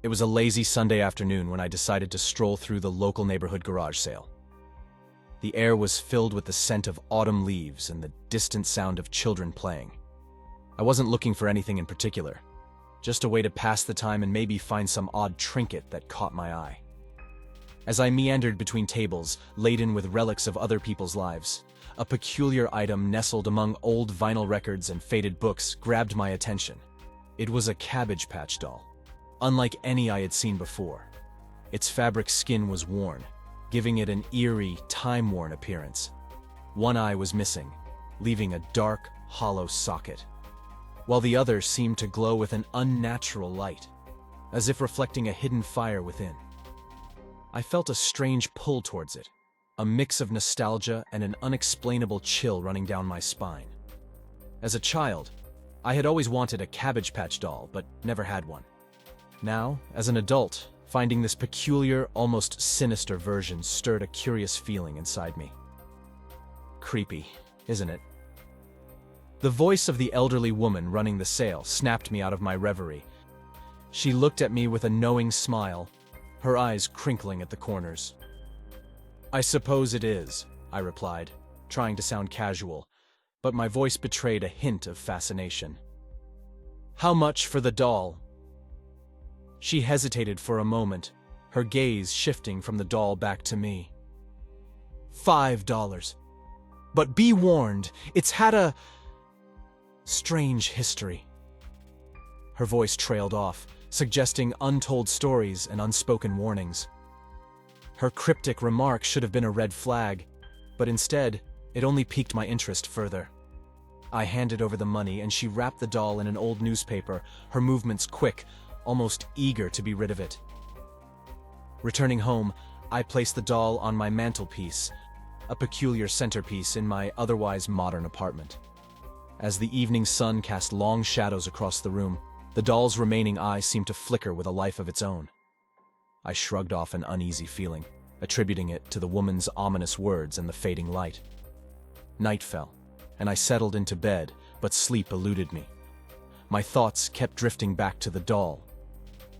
was a lazy Sunday afternoon when I decided to stroll through the local neighborhood garage sale. The air was filled with the scent of autumn leaves and the distant sound of children playing. I wasn't looking for anything in particular, just a way to pass the time and maybe find some odd trinket that caught my eye. As I meandered between tables, laden with relics of other people's lives, a peculiar item nestled among old vinyl records and faded books grabbed my attention. It was a Cabbage Patch doll, unlike any I had seen before. Its fabric skin was worn, giving it an eerie, time-worn appearance. One eye was missing, leaving a dark, hollow socket, while the other seemed to glow with an unnatural light, as if reflecting a hidden fire within. I felt a strange pull towards it, a mix of nostalgia and an unexplainable chill running down my spine. As a child, I had always wanted a Cabbage Patch doll, but never had one. Now, as an adult, finding this peculiar, almost sinister version stirred a curious feeling inside me. Creepy, isn't it? The voice of the elderly woman running the sale snapped me out of my reverie. She looked at me with a knowing smile, her eyes crinkling at the corners. "I suppose it is," I replied, trying to sound casual, but my voice betrayed a hint of fascination. "How much for the doll?" She hesitated for a moment, her gaze shifting from the doll back to me. $5. But be warned, it's had a strange history. Her voice trailed off, suggesting untold stories and unspoken warnings. Her cryptic remark should have been a red flag, but instead, it only piqued my interest further. I handed over the money and she wrapped the doll in an old newspaper, her movements quick, almost eager to be rid of it. Returning home, I placed the doll on my mantelpiece, a peculiar centerpiece in my otherwise modern apartment. As the evening sun cast long shadows across the room, the doll's remaining eye seemed to flicker with a life of its own. I shrugged off an uneasy feeling, attributing it to the woman's ominous words and the fading light. Night fell, and I settled into bed, but sleep eluded me. My thoughts kept drifting back to the doll.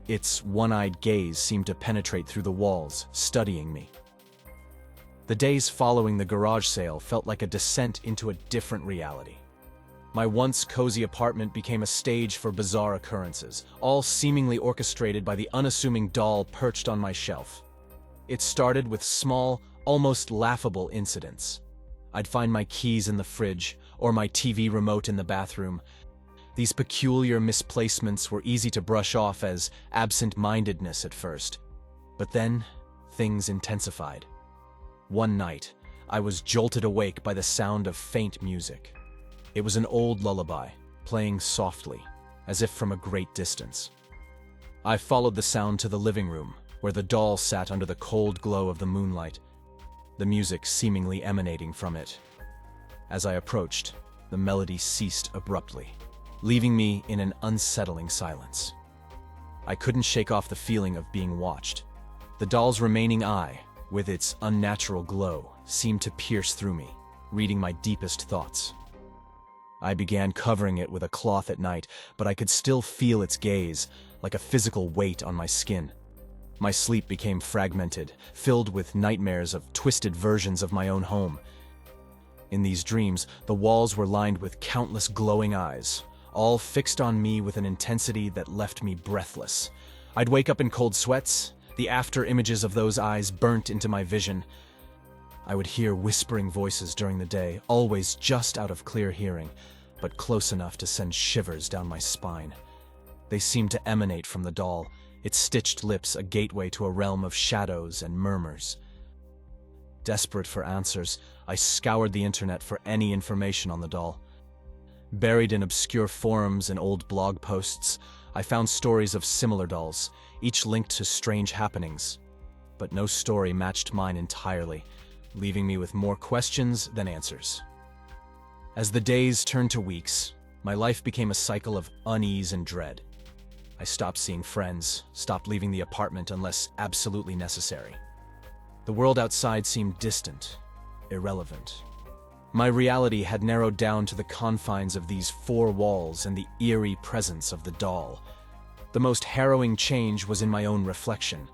Its one-eyed gaze seemed to penetrate through the walls, studying me. The days following the garage sale felt like a descent into a different reality. My once cozy apartment became a stage for bizarre occurrences, all seemingly orchestrated by the unassuming doll perched on my shelf. It started with small, almost laughable incidents. I'd find my keys in the fridge, or my TV remote in the bathroom. These peculiar misplacements were easy to brush off as absent-mindedness at first. But then, things intensified. One night, I was jolted awake by the sound of faint music. It was an old lullaby, playing softly, as if from a great distance. I followed the sound to the living room, where the doll sat under the cold glow of the moonlight, the music seemingly emanating from it. As I approached, the melody ceased abruptly, leaving me in an unsettling silence. I couldn't shake off the feeling of being watched. The doll's remaining eye, with its unnatural glow, seemed to pierce through me, reading my deepest thoughts. I began covering it with a cloth at night, but I could still feel its gaze, like a physical weight on my skin. My sleep became fragmented, filled with nightmares of twisted versions of my own home. In these dreams, the walls were lined with countless glowing eyes, all fixed on me with an intensity that left me breathless. I'd wake up in cold sweats, the after images of those eyes burnt into my vision. I would hear whispering voices during the day, always just out of clear hearing, but close enough to send shivers down my spine. They seemed to emanate from the doll, its stitched lips a gateway to a realm of shadows and murmurs. Desperate for answers, I scoured the internet for any information on the doll. Buried in obscure forums and old blog posts, I found stories of similar dolls, each linked to strange happenings. But no story matched mine entirely, leaving me with more questions than answers. As the days turned to weeks, my life became a cycle of unease and dread. I stopped seeing friends, stopped leaving the apartment unless absolutely necessary. The world outside seemed distant, irrelevant. My reality had narrowed down to the confines of these four walls and the eerie presence of the doll. The most harrowing change was in my own reflection.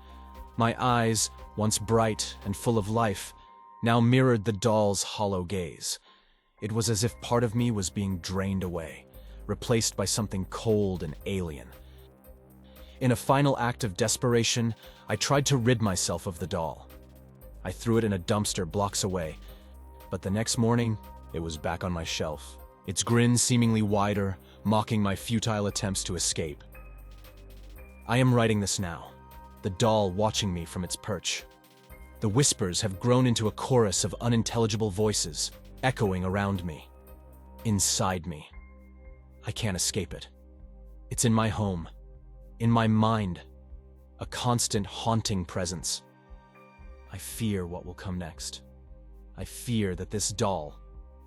My eyes, once bright and full of life, now mirrored the doll's hollow gaze. It was as if part of me was being drained away, replaced by something cold and alien. In a final act of desperation, I tried to rid myself of the doll. I threw it in a dumpster blocks away, but the next morning, it was back on my shelf, its grin seemingly wider, mocking my futile attempts to escape. I am writing this now, the doll watching me from its perch. The whispers have grown into a chorus of unintelligible voices, echoing around me, inside me. I can't escape it. It's in my home, in my mind, a constant haunting presence. I fear what will come next. I fear that this doll,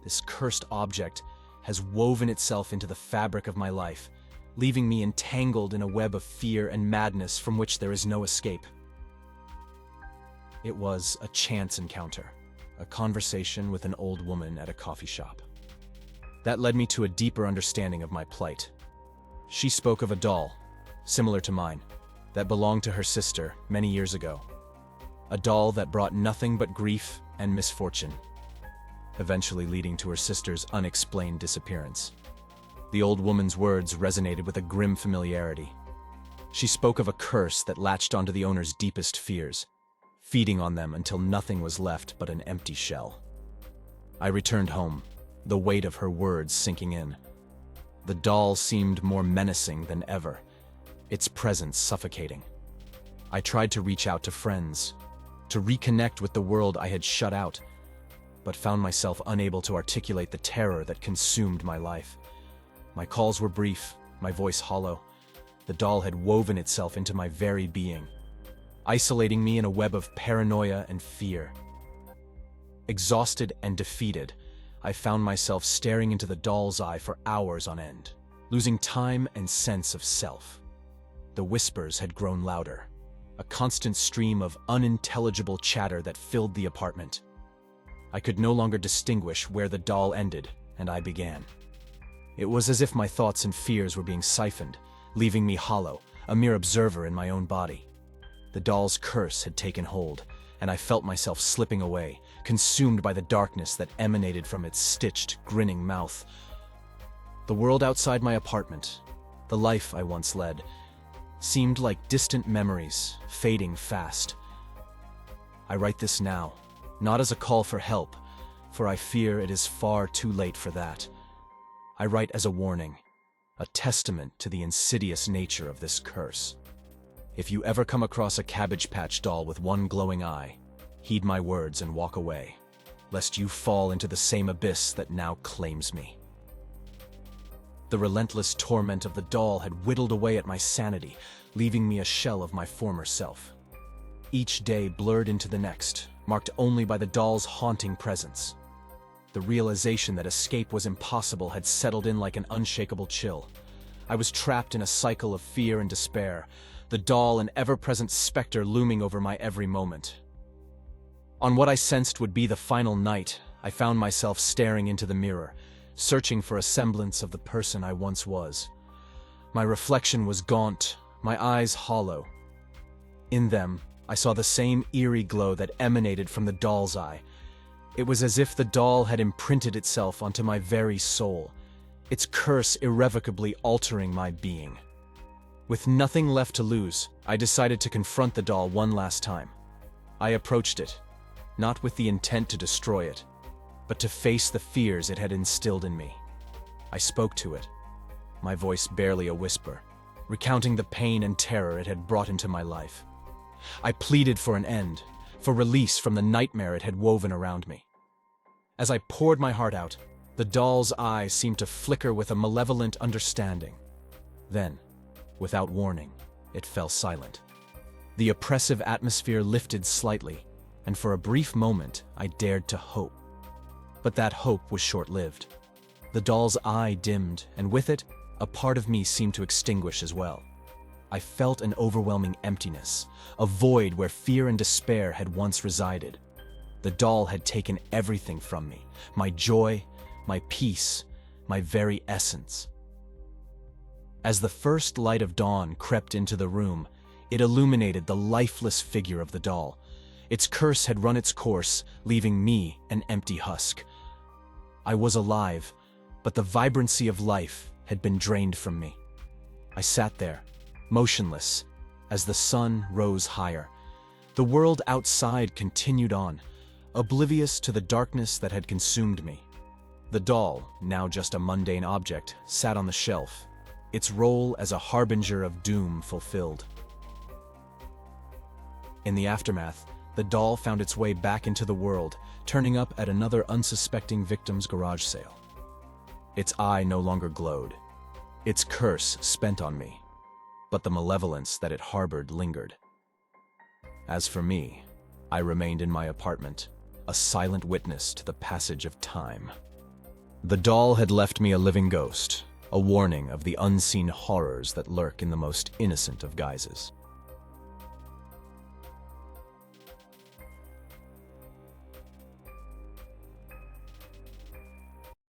this cursed object, has woven itself into the fabric of my life, leaving me entangled in a web of fear and madness from which there is no escape. It was a chance encounter, a conversation with an old woman at a coffee shop. That led me to a deeper understanding of my plight. She spoke of a doll, similar to mine, that belonged to her sister many years ago. A doll that brought nothing but grief and misfortune, eventually leading to her sister's unexplained disappearance. The old woman's words resonated with a grim familiarity. She spoke of a curse that latched onto the owner's deepest fears, feeding on them until nothing was left but an empty shell. I returned home, the weight of her words sinking in. The doll seemed more menacing than ever, its presence suffocating. I tried to reach out to friends, to reconnect with the world I had shut out, but found myself unable to articulate the terror that consumed my life. My calls were brief, my voice hollow. The doll had woven itself into my very being, isolating me in a web of paranoia and fear. Exhausted and defeated, I found myself staring into the doll's eye for hours on end, losing time and sense of self. The whispers had grown louder, a constant stream of unintelligible chatter that filled the apartment. I could no longer distinguish where the doll ended and I began. It was as if my thoughts and fears were being siphoned, leaving me hollow, a mere observer in my own body. The doll's curse had taken hold, and I felt myself slipping away, consumed by the darkness that emanated from its stitched, grinning mouth. The world outside my apartment, the life I once led, seemed like distant memories, fading fast. I write this now, not as a call for help, for I fear it is far too late for that. I write as a warning, a testament to the insidious nature of this curse. If you ever come across a Cabbage Patch doll with one glowing eye, heed my words and walk away, lest you fall into the same abyss that now claims me. The relentless torment of the doll had whittled away at my sanity, leaving me a shell of my former self. Each day blurred into the next, marked only by the doll's haunting presence. The realization that escape was impossible had settled in like an unshakable chill. I was trapped in a cycle of fear and despair, the doll an ever-present specter looming over my every moment. On what I sensed would be the final night, I found myself staring into the mirror, searching for a semblance of the person I once was. My reflection was gaunt, my eyes hollow. In them, I saw the same eerie glow that emanated from the doll's eye. It was as if the doll had imprinted itself onto my very soul, its curse irrevocably altering my being. With nothing left to lose, I decided to confront the doll one last time. I approached it, not with the intent to destroy it, but to face the fears it had instilled in me. I spoke to it, my voice barely a whisper, recounting the pain and terror it had brought into my life. I pleaded for an end, for release from the nightmare it had woven around me. As I poured my heart out, the doll's eyes seemed to flicker with a malevolent understanding. Then, without warning, it fell silent. The oppressive atmosphere lifted slightly, and for a brief moment I dared to hope. But that hope was short-lived. The doll's eye dimmed, and with it, a part of me seemed to extinguish as well. I felt an overwhelming emptiness, a void where fear and despair had once resided. The doll had taken everything from me, my joy, my peace, my very essence. As the first light of dawn crept into the room, it illuminated the lifeless figure of the doll. Its curse had run its course, leaving me an empty husk. I was alive, but the vibrancy of life had been drained from me. I sat there, motionless, as the sun rose higher. The world outside continued on, oblivious to the darkness that had consumed me. The doll, now just a mundane object, sat on the shelf, its role as a harbinger of doom fulfilled. In the aftermath, the doll found its way back into the world, turning up at another unsuspecting victim's garage sale. Its eye no longer glowed, its curse spent on me, but the malevolence that it harbored lingered. As for me, I remained in my apartment, a silent witness to the passage of time. The doll had left me a living ghost, a warning of the unseen horrors that lurk in the most innocent of guises.